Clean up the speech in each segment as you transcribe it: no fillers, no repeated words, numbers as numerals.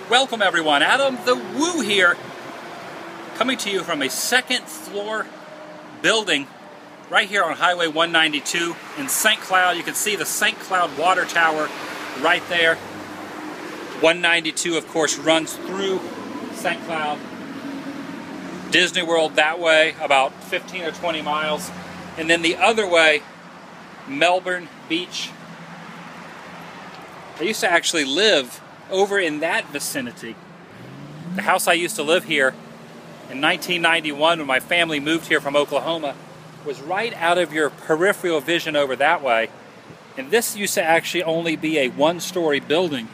Welcome everyone, Adam the Woo here, coming to you from a second floor building right here on Highway 192 in St. Cloud. You can see the St. Cloud water tower right there. 192 of course runs through St. Cloud. Disney World that way, about 15 or 20 miles. And then the other way, Melbourne Beach. I used to actually live over in that vicinity. The house I used to live here in 1991 when my family moved here from Oklahoma was right out of your peripheral vision over that way. And this used to actually only be a one-story building.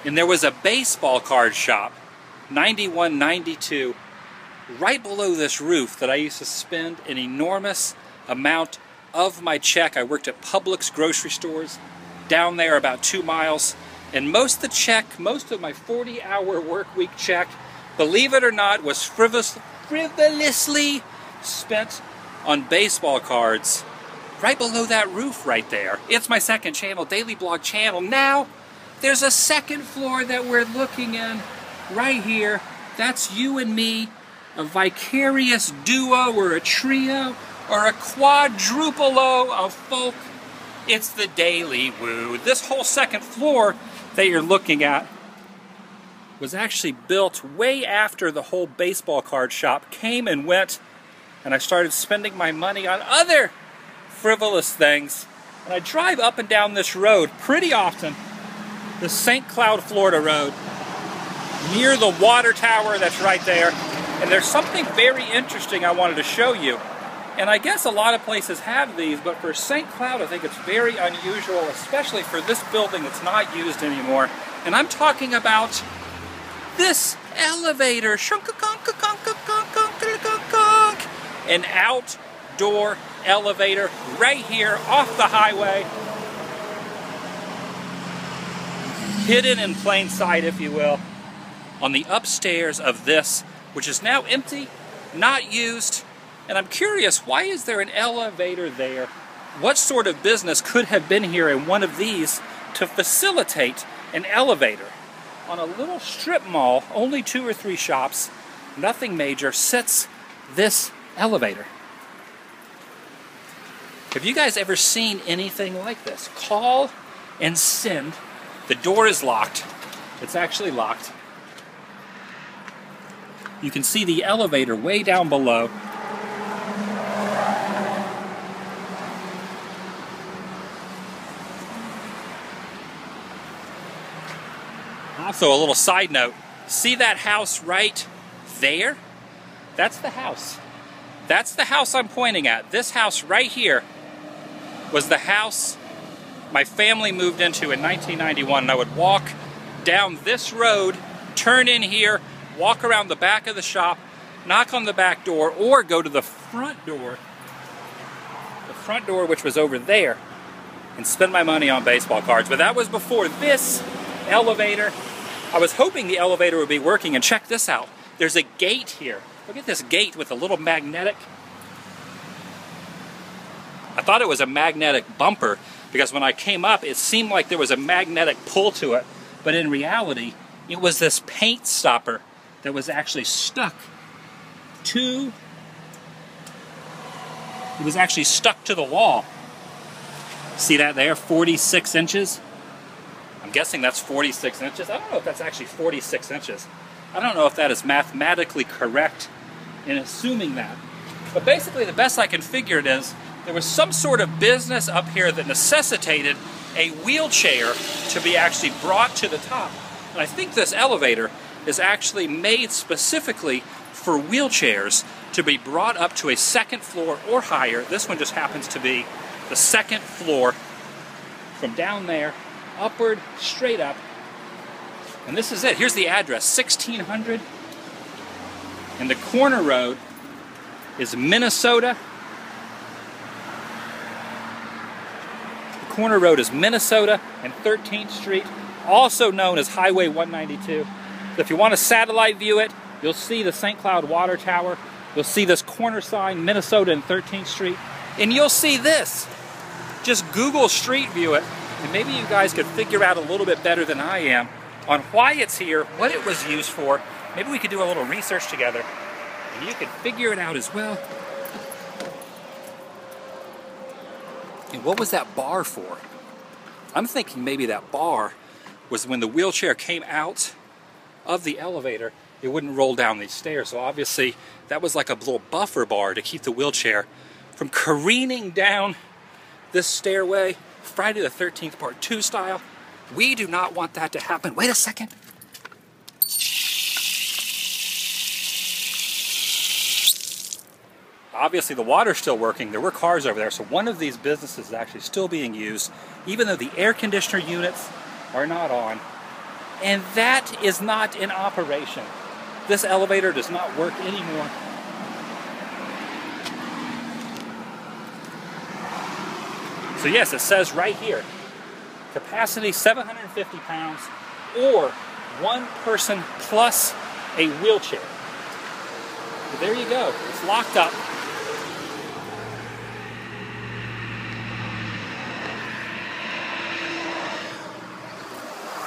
And there was a baseball card shop, 91, 92, right below this roof that I used to spend an enormous amount of my check. I worked at Publix grocery stores down there about 2 miles. And most of the check, most of my 40-hour work week check, believe it or not, was frivolously spent on baseball cards right below that roof right there. It's my second channel, Daily Blog channel. Now, there's a second floor that we're looking in right here. That's you and me, a vicarious duo or a trio or a quadruplo of folk. It's the TheDailyWoo. This whole second floor that you're looking at was actually built way after the whole baseball card shop came and went, and I started spending my money on other frivolous things. And I drive up and down this road pretty often, the St. Cloud, Florida road, near the water tower that's right there. And there's something very interesting I wanted to show you. And I guess a lot of places have these, but for St. Cloud I think it's very unusual, especially for this building that's not used anymore. And I'm talking about this elevator. An outdoor elevator right here off the highway. Hidden in plain sight, if you will, on the upstairs of this, which is now empty, not used. And I'm curious, why is there an elevator there? What sort of business could have been here in one of these to facilitate an elevator? On a little strip mall, only 2 or 3 shops, nothing major, sits this elevator. Have you guys ever seen anything like this? Call and send. The door is locked. It's actually locked. You can see the elevator way down below. Also, a little side note, see that house right there? That's the house. That's the house I'm pointing at. This house right here was the house my family moved into in 1991. And I would walk down this road, turn in here, walk around the back of the shop, knock on the back door, or go to the front door which was over there, and spend my money on baseball cards. But that was before this elevator. I was hoping the elevator would be working, and check this out. There's a gate here. Look at this gate with a little magnetic. I thought it was a magnetic bumper because when I came up it seemed like there was a magnetic pull to it, but in reality it was this paint stopper that was actually stuck to the wall. See that there? 46 inches. I'm guessing that's 46 inches. I don't know if that's actually 46 inches. I don't know if that is mathematically correct in assuming that. But basically the best I can figure it is there was some sort of business up here that necessitated a wheelchair to be actually brought to the top. And I think this elevator is actually made specifically for wheelchairs to be brought up to a second floor or higher. This one just happens to be the second floor from down there, upward, straight up. And this is it. Here's the address, 1600. And the corner road is Minnesota. The corner road is Minnesota and 13th Street, also known as Highway 192. So if you want to satellite view it, you'll see the St. Cloud water tower. You'll see this corner sign, Minnesota and 13th Street. And you'll see this. Just Google Street View it, and maybe you guys could figure out a little bit better than I am on why it's here, what it was used for. Maybe we could do a little research together, and you could figure it out as well. And what was that bar for? I'm thinking maybe that bar was when the wheelchair came out of the elevator, it wouldn't roll down these stairs. So obviously that was like a little buffer bar to keep the wheelchair from careening down this stairway, Friday the 13th Part 2 style. We do not want that to happen. Wait a second. Obviously the water's still working. There were cars over there, so one of these businesses is actually still being used, even though the air conditioner units are not on. And that is not in operation. This elevator does not work anymore. So yes, it says right here, capacity 750 pounds or one person plus a wheelchair. So there you go, it's locked up.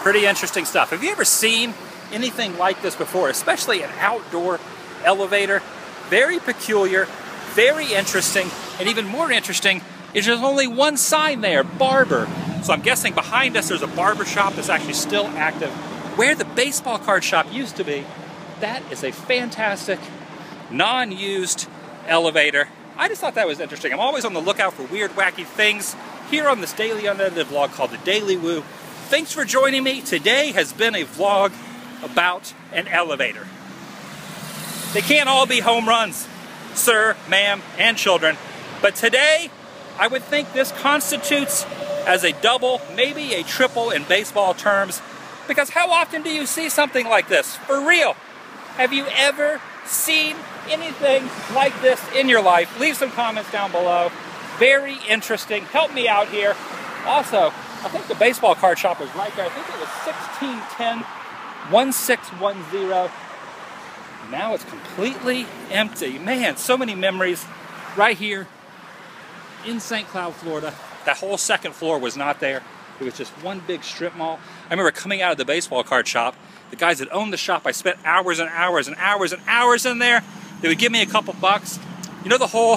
Pretty interesting stuff. Have you ever seen anything like this before, especially an outdoor elevator? Very peculiar, very interesting, and even more interesting is there's only one sign there, barber. So I'm guessing behind us there's a barber shop that's actually still active. Where the baseball card shop used to be, that is a fantastic, non-used elevator. I just thought that was interesting. I'm always on the lookout for weird, wacky things here on this daily unedited vlog called The Daily Woo. Thanks for joining me. Today has been a vlog about an elevator. They can't all be home runs, sir, ma'am, and children. But today, I would think this constitutes as a double, maybe a triple in baseball terms. Because how often do you see something like this? For real. Have you ever seen anything like this in your life? Leave some comments down below. Very interesting. Help me out here. Also, I think the baseball card shop was right there. I think it was 1610-1610. Now it's completely empty. Man, so many memories right here in St. Cloud, Florida. That whole second floor was not there. It was just one big strip mall. I remember coming out of the baseball card shop. The guys that owned the shop, I spent hours and hours and hours and hours in there. They would give me a couple bucks. You know the whole,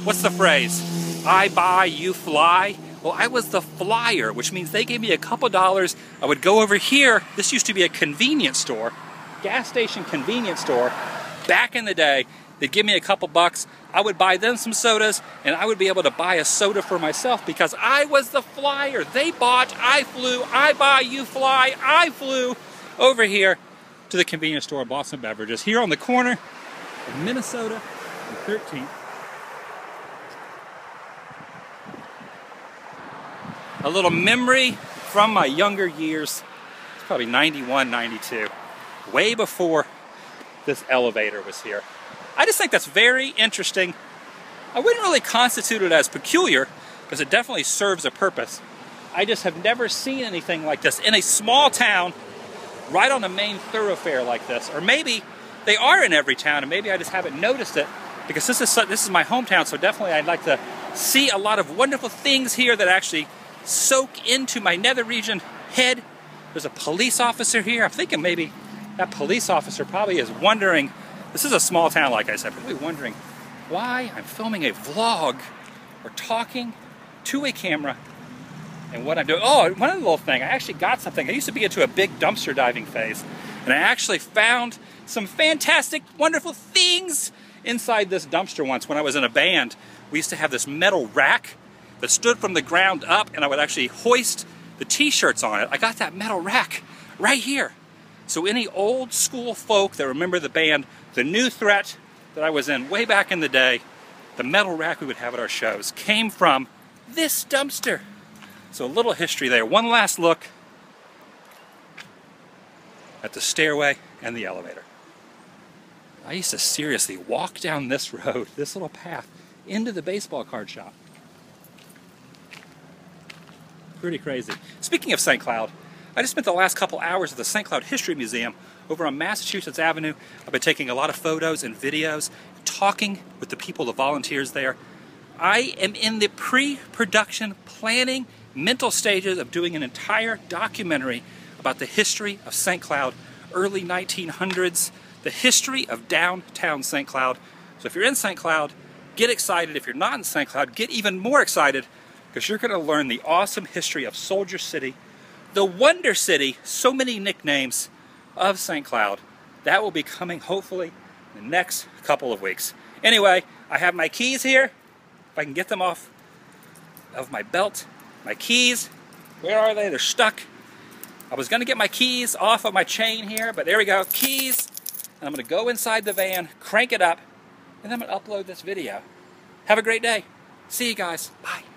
what's the phrase? I buy, you fly. Well, I was the flyer, which means they gave me a couple dollars. I would go over here. This used to be a convenience store, gas station convenience store. Back in the day, they'd give me a couple bucks. I would buy them some sodas, and I would be able to buy a soda for myself because I was the flyer. They bought, I flew, I buy, you fly. I flew over here to the convenience store and bought some beverages here on the corner of Minnesota and 13th. A little memory from my younger years. It's probably 91, 92. Way before this elevator was here. I just think that's very interesting. I wouldn't really constitute it as peculiar because it definitely serves a purpose. I just have never seen anything like this in a small town right on a main thoroughfare like this. Or maybe they are in every town and maybe I just haven't noticed it because this is my hometown, so definitely I'd like to see a lot of wonderful things here that actually soak into my nether region head. There's a police officer here. I'm thinking maybe that police officer probably is wondering, this is a small town like I said, probably wondering why I'm filming a vlog or talking to a camera and what I'm doing. Oh, one other little thing, I actually got something. I used to be into a big dumpster diving phase and I actually found some fantastic, wonderful things inside this dumpster once when I was in a band. We used to have this metal rack that stood from the ground up and I would actually hoist the t-shirts on it. I got that metal rack right here. So any old school folk that remember the band, The New Threat that I was in way back in the day, the metal rack we would have at our shows came from this dumpster. So a little history there. One last look at the stairway and the elevator. I used to seriously walk down this road, this little path, into the baseball card shop. Pretty crazy. Speaking of St. Cloud, I just spent the last couple hours at the St. Cloud History Museum over on Massachusetts Avenue. I've been taking a lot of photos and videos, talking with the people, the volunteers there. I am in the pre-production planning mental stages of doing an entire documentary about the history of St. Cloud, early 1900s, the history of downtown St. Cloud. So if you're in St. Cloud, get excited. If you're not in St. Cloud, get even more excited, because you're going to learn the awesome history of Soldier City, the Wonder City, so many nicknames of St. Cloud. That will be coming hopefully in the next couple of weeks. Anyway, I have my keys here. If I can get them off of my belt. My keys, where are they? They're stuck. I was going to get my keys off of my chain here, but there we go, keys. And I'm going to go inside the van, crank it up, and then I'm going to upload this video. Have a great day. See you guys. Bye.